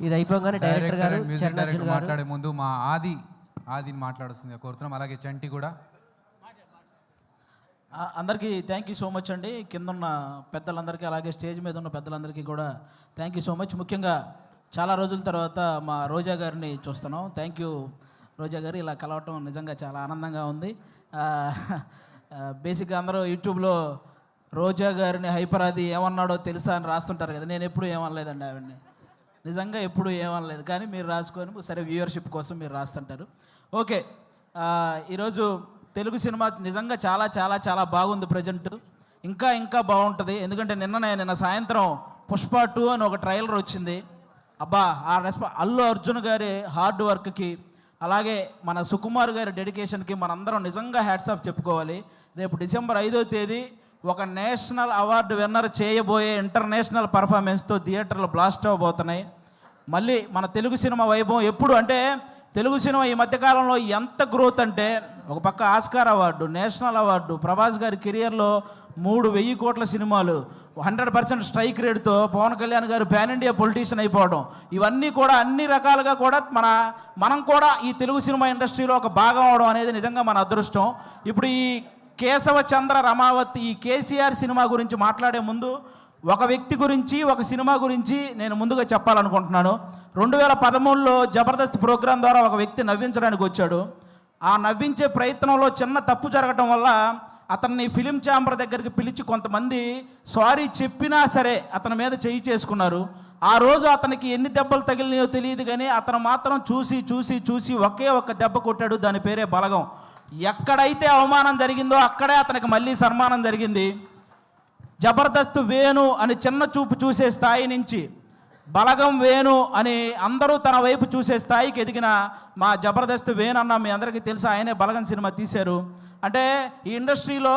ఇది అయిపోగానే డైరెక్టర్ గారు మ్యూజిక్ డైరెక్టర్ మాట్లాడే ముందు మా ఆది మాట్లాడుతుంది కోరుతున్నాం. అలాగే చంటి కూడా. అందరికీ థ్యాంక్ యూ సో మచ్ అండి. కింద ఉన్న పెద్దలందరికీ అలాగే స్టేజ్ మీద ఉన్న పెద్దలందరికీ కూడా థ్యాంక్ యూ సో మచ్. ముఖ్యంగా చాలా రోజుల తర్వాత మా రోజా గారిని చూస్తున్నాం. థ్యాంక్ యూ రోజా గారు, ఇలా కలవటం నిజంగా చాలా ఆనందంగా ఉంది. బేసిక్గా అందరూ యూట్యూబ్లో రోజా గారిని హైపరాది ఏమన్నాడో తెలుసా అని రాస్తుంటారు కదా. నేను ఎప్పుడు ఏమనలేదండి ఆవిడని, నిజంగా ఎప్పుడు ఏమనలేదు. కానీ మీరు రాసుకొని సరే వ్యూవర్షిప్ కోసం మీరు రాస్తుంటారు. ఓకే, ఈరోజు తెలుగు సినిమా నిజంగా చాలా చాలా చాలా బాగుంది. ప్రజెంట్ ఇంకా బాగుంటుంది. ఎందుకంటే నిన్న సాయంత్రం పుష్ప 2 అని ఒక ట్రైలర్ వచ్చింది. అబ్బా, ఆ అల్లు అర్జున్ గారి హార్డ్ వర్క్కి అలాగే మన సుకుమార్ గారి డెడికేషన్కి మనందరం నిజంగా హ్యాట్స్ ఆఫ్ చెప్పుకోవాలి. రేపు డిసెంబర్ 5వ తేదీ ఒక నేషనల్ అవార్డు విన్నర్ చేయబోయే ఇంటర్నేషనల్ పర్ఫార్మెన్స్తో థియేటర్లు బ్లాస్ట్ అవ్వబోతున్నాయి. మళ్ళీ మన తెలుగు సినిమా వైభవం ఎప్పుడు అంటే తెలుగు సినిమా ఈ మధ్యకాలంలో ఎంత గ్రోత్ అంటే, ఒక పక్క Oscar award, national award, Prabhas గారి కెరియర్లో 3,000 కోట్ల సినిమాలు, 100% స్ట్రైక్ రేట్తో పవన్ కళ్యాణ్ గారు పాన్ ఇండియా పొలిటీషియన్ అయిపోవడం, ఇవన్నీ కూడా అన్ని రకాలుగా కూడా మనం కూడా ఈ తెలుగు సినిమా ఇండస్ట్రీలో ఒక భాగం అవడం అనేది నిజంగా మన అదృష్టం. ఇప్పుడు ఈ కేశవ చంద్ర రమావతి ఈ కేసీఆర్ సినిమా గురించి మాట్లాడే ముందు ఒక వ్యక్తి గురించి, ఒక సినిమా గురించి నేను ముందుగా చెప్పాలనుకుంటున్నాను. 2013లో జబర్దస్త్ ప్రోగ్రాం ద్వారా ఒక వ్యక్తి నవ్వించడానికి వచ్చాడు. ఆ నవ్వించే ప్రయత్నంలో చిన్న తప్పు జరగటం వల్ల అతన్ని ఫిలిం ఛాంబర్ దగ్గరికి పిలిచి కొంతమంది సారీ చెప్పినా సరే అతని మీద చేయి చేసుకున్నారు. ఆ రోజు అతనికి ఎన్ని దెబ్బలు తగిలినాయో తెలియదు, కానీ అతను మాత్రం చూసి ఒకే ఒక్క దెబ్బ కొట్టాడు. దాని పేరే బలగం. ఎక్కడైతే అవమానం జరిగిందో అక్కడే అతనికి మళ్ళీ సన్మానం జరిగింది. జబర్దస్త్ వేణు అని చిన్న చూపు చూసే స్థాయి నుంచి బలగం వేణు అని అందరూ తన వైపు చూసే స్థాయికి ఎదిగిన మా జబర్దస్త్ వేణు అన్న మీ అందరికీ తెలుసు. ఆయనే బలగం సినిమా తీశారు. అంటే ఈ ఇండస్ట్రీలో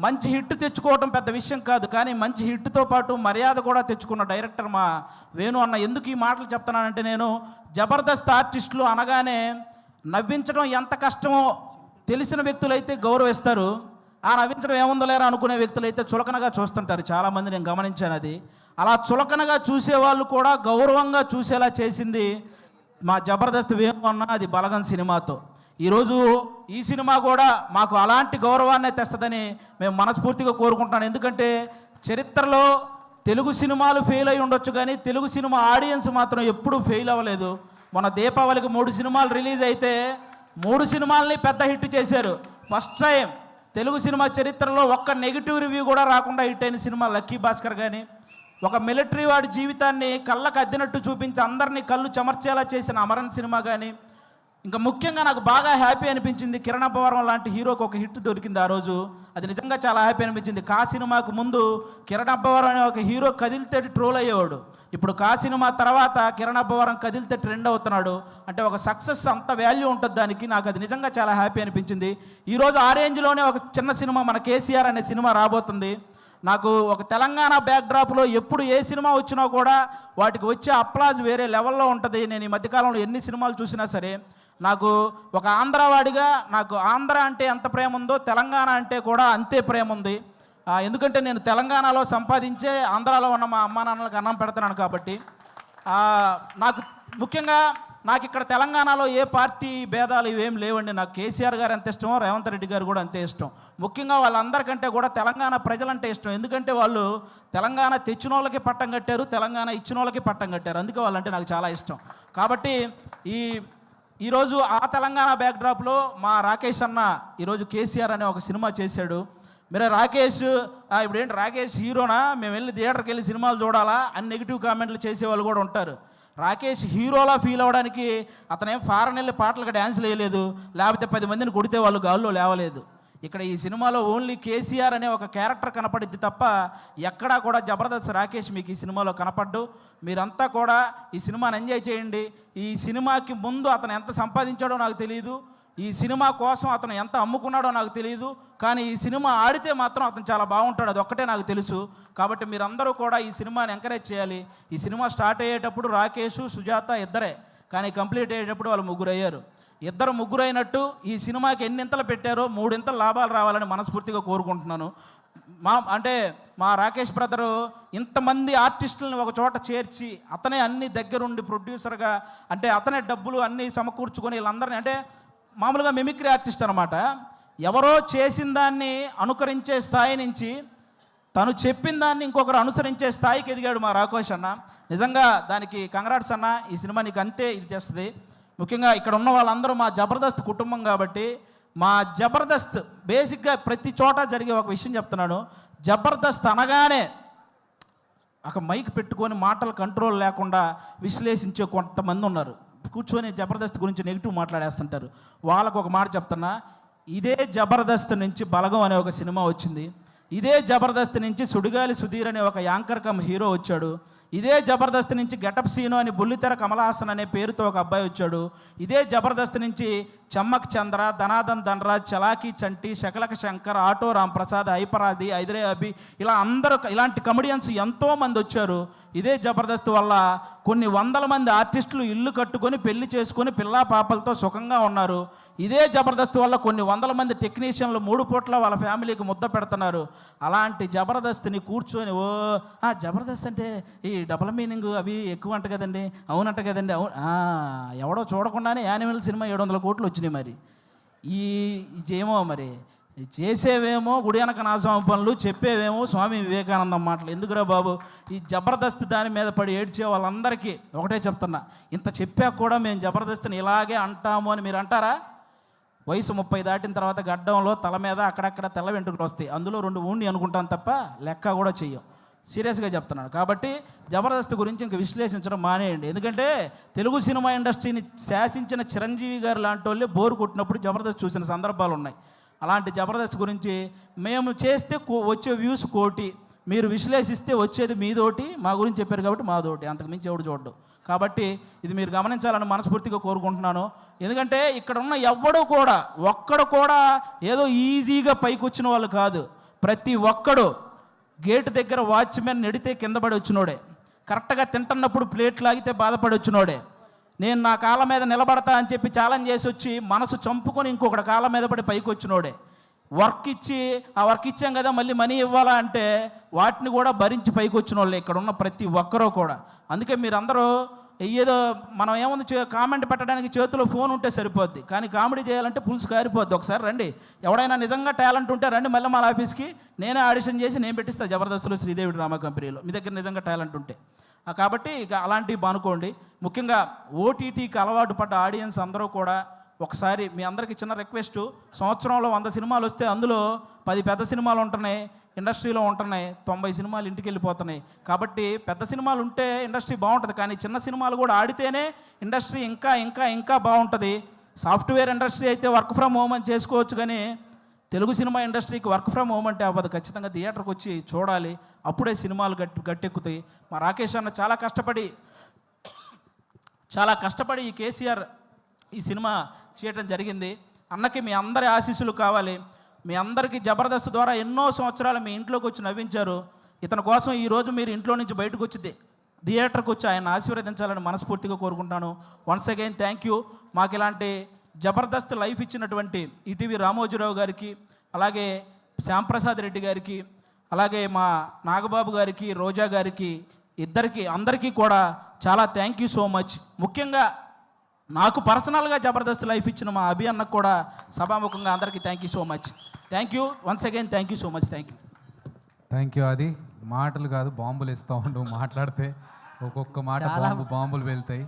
మంచి హిట్ తెచ్చుకోవడం పెద్ద విషయం కాదు, కానీ మంచి హిట్తో పాటు మర్యాద కూడా తెచ్చుకున్న డైరెక్టర్ మా వేణు అన్న. ఎందుకు ఈ మాటలు చెప్తున్నానంటే, నేను జబర్దస్త్ ఆర్టిస్టులు అనగానే నవ్వించడం ఎంత కష్టమో తెలిసిన వ్యక్తులైతే గౌరవిస్తారు. ఆ నవ్వించడం ఏముందో లేరా అనుకునే వ్యక్తులైతే చులకనగా చూస్తుంటారు. చాలామంది నేను గమనించాను. అది అలా చులకనగా చూసేవాళ్ళు కూడా గౌరవంగా చూసేలా చేసింది మా జబర్దస్త్ వేణు అన్న, అది బలగం సినిమాతో. ఈరోజు ఈ సినిమా కూడా మాకు అలాంటి గౌరవాన్నే తెస్తుందని మేము మనస్ఫూర్తిగా కోరుకుంటున్నాను. ఎందుకంటే చరిత్రలో తెలుగు సినిమాలు ఫెయిల్ అయి ఉండొచ్చు, కానీ తెలుగు సినిమా ఆడియన్స్ మాత్రం ఎప్పుడూ ఫెయిల్ అవ్వలేదు. మన దీపావళికి 3 సినిమాలు రిలీజ్ అయితే 3 సినిమాలని పెద్ద హిట్ చేశారు. ఫస్ట్ టైం తెలుగు సినిమా చరిత్రలో ఒక్క నెగిటివ్ రివ్యూ కూడా రాకుండా హిట్ అయిన సినిమా లక్కీ భాస్కర్. కానీ ఒక మిలిటరీ వాడి జీవితాన్ని కళ్ళకు అద్దినట్టు చూపించి అందరినీ కళ్ళు చెమర్చేలా చేసిన అమరన్ సినిమా. కానీ ఇంకా ముఖ్యంగా నాకు బాగా హ్యాపీ అనిపించింది, కిరణ్ అబ్బవరం లాంటి హీరోకి ఒక హిట్ దొరికింది ఆ రోజు. అది నిజంగా చాలా హ్యాపీ అనిపించింది. కా సినిమాకు ముందు కిరణ్ అబ్బవరం అనే ఒక హీరో కదిలితే ట్రోల్ అయ్యేవాడు. ఇప్పుడు కా సినిమా తర్వాత కిరణ్ అబ్బవరం కదిలితే ట్రెండ్ అవుతున్నాడు. అంటే ఒక సక్సెస్ అంత వాల్యూ ఉంటుంది దానికి. నాకు అది నిజంగా చాలా హ్యాపీ అనిపించింది. ఈరోజు ఆ రేంజ్లోనే ఒక చిన్న సినిమా మన కేసీఆర్ అనే సినిమా రాబోతుంది. నాకు ఒక తెలంగాణ బ్యాక్డ్రాప్లో ఎప్పుడు ఏ సినిమా వచ్చినా కూడా వాటికి వచ్చే అప్లాజ్ వేరే లెవెల్లో ఉంటుంది. నేను ఈ మధ్యకాలంలో ఎన్ని సినిమాలు చూసినా సరే నాకు ఒక ఆంధ్రవాడిగా నాకు ఆంధ్ర అంటే ఎంత ప్రేమ ఉందో తెలంగాణ అంటే కూడా అంతే ప్రేమ ఉంది. ఎందుకంటే నేను తెలంగాణలో సంపాదించే ఆంధ్రాలో ఉన్న మా అమ్మా నాన్నలకు అన్నం పెడుతున్నాను కాబట్టి. నాకు ముఖ్యంగా నాకు ఇక్కడ తెలంగాణలో ఏ పార్టీ భేదాలు ఇవేం లేవండి. నాకు కేసీఆర్ గారు ఎంత ఇష్టమో రేవంత్ రెడ్డి గారు కూడా అంతే ఇష్టం. ముఖ్యంగా వాళ్ళందరికంటే కూడా తెలంగాణ ప్రజలంటే ఇష్టం. ఎందుకంటే వాళ్ళు తెలంగాణ తెచ్చిన వాళ్ళకి పట్టం కట్టారు, తెలంగాణ ఇచ్చిన వాళ్ళకి పట్టం కట్టారు. అందుకే వాళ్ళంటే నాకు చాలా ఇష్టం. కాబట్టి ఈరోజు ఆ తెలంగాణ బ్యాక్డ్రాప్లో మా రాకేష్ అన్న ఈరోజు కేసీఆర్ అనే ఒక సినిమా చేశాడు. మీరు రాకేష్ ఇప్పుడేంటి రాకేష్ హీరోనా, మేము వెళ్ళి థియేటర్కి వెళ్ళి సినిమాలు చూడాలా అని నెగిటివ్ కామెంట్లు చేసేవాళ్ళు కూడా ఉంటారు. రాకేష్ హీరోలా ఫీల్ అవ్వడానికి అతనేం ఫారెన్ వెళ్ళి పాటలకు డ్యాన్స్లు వేయలేదు, లేకపోతే 10 మందిని కొడితే వాళ్ళు గాల్లో లేవలేదు. ఇక్కడ ఈ సినిమాలో ఓన్లీ కేసీఆర్ అనే ఒక క్యారెక్టర్ కనపడిద్ది తప్ప ఎక్కడా కూడా జబర్దస్త్ రాకేష్ మీకు ఈ సినిమాలో కనపడ్డు. మీరంతా కూడా ఈ సినిమాని ఎంజాయ్ చేయండి. ఈ సినిమాకి ముందు అతను ఎంత సంపాదించాడో నాకు తెలియదు, ఈ సినిమా కోసం అతను ఎంత అమ్ముకున్నాడో నాకు తెలియదు, కానీ ఈ సినిమా ఆడితే మాత్రం అతను చాలా బాగుంటాడు, అది ఒక్కటే నాకు తెలుసు. కాబట్టి మీరందరూ కూడా ఈ సినిమాని ఎంకరేజ్ చేయాలి. ఈ సినిమా స్టార్ట్ అయ్యేటప్పుడు రాకేష్, సుజాత ఇద్దరే, కానీ కంప్లీట్ అయ్యేటప్పుడు వాళ్ళు 3 అయ్యారు. ఇద్దరు 3 అయినట్టు ఈ సినిమాకి ఎన్ని ఇంతలు పెట్టారో 3 ఇంతలు లాభాలు రావాలని మనస్ఫూర్తిగా కోరుకుంటున్నాను. మా రాకేష్ బ్రదరు ఇంతమంది ఆర్టిస్టులను ఒక చోట చేర్చి అతనే అన్ని దగ్గరుండి ప్రొడ్యూసర్గా, అంటే అతనే డబ్బులు అన్నీ సమకూర్చుకొని వీళ్ళందరినీ, అంటే మామూలుగా మిమిక్రీ ఆర్టిస్ట్ అనమాట. ఎవరో చేసిన దాన్ని అనుకరించే స్థాయి నుంచి తను చెప్పిన దాన్ని ఇంకొకరు అనుసరించే స్థాయికి ఎదిగాడు మా రాకేష్ అన్న. నిజంగా దానికి కంగ్రాట్స్ అన్న. ఈ సినిమా నీకు అంతే ఇది తెస్తుంది. ముఖ్యంగా ఇక్కడ ఉన్న వాళ్ళందరూ మా జబర్దస్త్ కుటుంబం కాబట్టి, మా జబర్దస్త్ బేసిక్గా ప్రతి చోట జరిగే ఒక విషయం చెప్తున్నాను. జబర్దస్త్ అనగానే ఒక మైక్ పెట్టుకొని మాటలు కంట్రోల్ లేకుండా విశ్లేషించే కొంతమంది ఉన్నారు. కూర్చొని జబర్దస్త్ గురించి నెగిటివ్ మాట్లాడేస్తుంటారు. వాళ్ళకు ఒక మాట చెప్తున్నా, ఇదే జబర్దస్త్ నుంచి బలగం అనే ఒక సినిమా వచ్చింది. ఇదే జబర్దస్త్ నుంచి సుడిగాలి సుధీర్ అనే ఒక యాంకర్ కమ్ హీరో వచ్చాడు. ఇదే జబర్దస్త్ నుంచి గెటప్ సీను అని బుల్లితెర కమలహాసన్ అనే పేరుతో ఒక అబ్బాయి వచ్చాడు. ఇదే జబర్దస్త్ నుంచి చమ్మక్ చంద్ర, ధనాదన్ ధనరాజ్, చలాకీ చంటి, శకలక శంకర్, ఆటో రాంప్రసాద్, హైపరాది, హైదరే అభి, ఇలా అందరూ ఇలాంటి కమెడియన్స్ ఎంతోమంది వచ్చారు. ఇదే జబర్దస్త్ వల్ల కొన్ని వందల మంది ఆర్టిస్టులు ఇల్లు కట్టుకొని పెళ్లి చేసుకొని పిల్లా పాపలతో సుఖంగా ఉన్నారు. ఇదే జబర్దస్త్ వల్ల కొన్ని వందల మంది టెక్నీషియన్లు 3 పూట్ల వాళ్ళ ఫ్యామిలీకి ముద్ద పెడుతున్నారు. అలాంటి జబర్దస్త్ని కూర్చొని జబర్దస్త్ అంటే ఈ డబుల్ మీనింగ్ అవి ఎక్కువ అంట కదండి, అవునంట కదండి, అవును ఎవడో చూడకుండానే యానిమల్ సినిమా 700 కోట్లు వచ్చినాయి. మరి ఏమో మరి చేసేవేమో గుడి వెనక నాశనం పనులు, చెప్పేవేమో స్వామి వివేకానందం మాటలు. ఎందుకురా బాబు, ఈ జబర్దస్త్ దాని మీద పడి ఏడ్చే వాళ్ళందరికీ ఒకటే చెప్తున్నా, ఇంత చెప్పాక కూడా మేము జబర్దస్త్ని ఇలాగే అంటాము అని మీరు అంటారా? వయసు 30 దాటిన తర్వాత గడ్డంలో తల మీద అక్కడక్కడ తెల్ల వెంట్రుకలు వస్తాయి. అందులో 2 ఊండి అనుకుంటాను తప్ప లెక్క కూడా చెయ్యం. సీరియస్గా చెప్తున్నాను. కాబట్టి జబర్దస్త్ గురించి ఇంక విశ్లేషించడం మానేయండి. ఎందుకంటే తెలుగు సినిమా ఇండస్ట్రీని శాసించిన చిరంజీవి గారు లాంటి వాళ్ళే బోరు కొట్టినప్పుడు జబర్దస్త్ చూసిన సందర్భాలు ఉన్నాయి. అలాంటి జబర్దస్త్ గురించి మేము చేస్తే వచ్చే వ్యూస్ 1 కోటి, మీరు విశ్లేషిస్తే వచ్చేది మీదోటి. మా గురించి చెప్పారు కాబట్టి మాదోటి, అంతకుమించి ఎవడు చూడ్డు. కాబట్టి ఇది మీరు గమనించాలని మనస్ఫూర్తిగా కోరుకుంటున్నాను. ఎందుకంటే ఇక్కడ ఉన్న ఒక్కడు కూడా ఏదో ఈజీగా పైకి వచ్చిన వాళ్ళు కాదు. ప్రతి ఒక్కడు గేటు దగ్గర వాచ్మెన్ నెడితే కింద పడి వచ్చినోడే, కరెక్ట్గా తింటున్నప్పుడు ప్లేట్ లాగితే బాధపడి వచ్చినోడే, నేను నా కాళ్ళ మీద నిలబడతా అని చెప్పి ఛాలెంజ్ చేసి వచ్చి మనసు చంపుకొని ఇంకొకటి కాళ్ళ మీద పడి పైకి వచ్చినోడే, వర్క్ ఇచ్చి ఆ వర్క్ ఇచ్చాం కదా మళ్ళీ మనీ ఇవ్వాలా అంటే వాటిని కూడా భరించి పైకి వచ్చిన వాళ్ళే ఇక్కడ ఉన్న ప్రతి ఒక్కరూ కూడా. అందుకే మీరందరూ ఏదో మనం ఏముంది కామెంట్ పెట్టడానికి చేతిలో ఫోన్ ఉంటే సరిపోద్ది, కానీ కామెడీ చేయాలంటే పులుసు కారిపోద్ది. ఒకసారి రండి, ఎవడైనా నిజంగా టాలెంట్ ఉంటే రండి మళ్ళీ మా ఆఫీస్కి, నేనే ఆడిషన్ చేసి నేను పెట్టిస్తాను జబర్దస్త్లో శ్రీదేవి డ్రామా కంపెనీలో, మీ దగ్గర నిజంగా టాలెంట్ ఉంటే. కాబట్టి ఇక అలాంటివి బానుకోండి. ముఖ్యంగా ఓటీటీకి అలవాటు పడ్డ ఆడియన్స్ అందరూ కూడా ఒకసారి మీ అందరికీ చిన్న రిక్వెస్ట్, సంవత్సరంలో 100 సినిమాలు వస్తే అందులో 10 పెద్ద సినిమాలు ఉంటున్నాయి, ఇండస్ట్రీలో ఉంటున్నాయి, 90 సినిమాలు ఇంటికి వెళ్ళిపోతున్నాయి. కాబట్టి పెద్ద సినిమాలు ఉంటే ఇండస్ట్రీ బాగుంటుంది, కానీ చిన్న సినిమాలు కూడా ఆడితేనే ఇండస్ట్రీ ఇంకా ఇంకా ఇంకా బాగుంటుంది. సాఫ్ట్వేర్ ఇండస్ట్రీ అయితే వర్క్ ఫ్రమ్ హోమ్ అని చేసుకోవచ్చు, కానీ తెలుగు సినిమా ఇండస్ట్రీకి వర్క్ ఫ్రమ్ హోమ్ అంటే అవ్వదు. ఖచ్చితంగా థియేటర్కి వచ్చి చూడాలి, అప్పుడే సినిమాలు గట్టెక్కుతాయి. మా రాకేష్ అన్న చాలా కష్టపడి ఈ కేసీఆర్ ఈ సినిమా చేయటం జరిగింది. అన్నకి మీ అందరి ఆశీస్సులు కావాలి. మీ అందరికీ జబర్దస్త్ ద్వారా ఎన్నో సంవత్సరాలు మీ ఇంట్లోకి వచ్చి నవ్వించారు. ఇతని కోసం ఈరోజు మీరు ఇంట్లో నుంచి బయటకు వచ్చి థియేటర్కి వచ్చి ఆయన ఆశీర్వదించాలని మనస్ఫూర్తిగా కోరుకుంటాను. Once again thank you. మాకు ఇలాంటి జబర్దస్త్ లైఫ్ ఇచ్చినటువంటి ఈటీవీ రామోజీరావు గారికి, అలాగే శ్యాంప్రసాద్ రెడ్డి గారికి, అలాగే మా నాగబాబు గారికి, రోజా గారికి, అందరికీ కూడా చాలా థ్యాంక్ యూ సో మచ్. ముఖ్యంగా నాకు పర్సనల్గా జబర్దస్త్ లైఫ్ ఇచ్చిన మా అభి అన్నకు కూడా సభాముఖంగా అందరికీ thank you so much. Thank you once again, thank you so much. Thank you. అది మాటలు కాదు, బాంబులు ఇస్తూ ఉండు. మాట్లాడితే ఒక్కొక్క మాట బాంబులు వెళ్తాయి.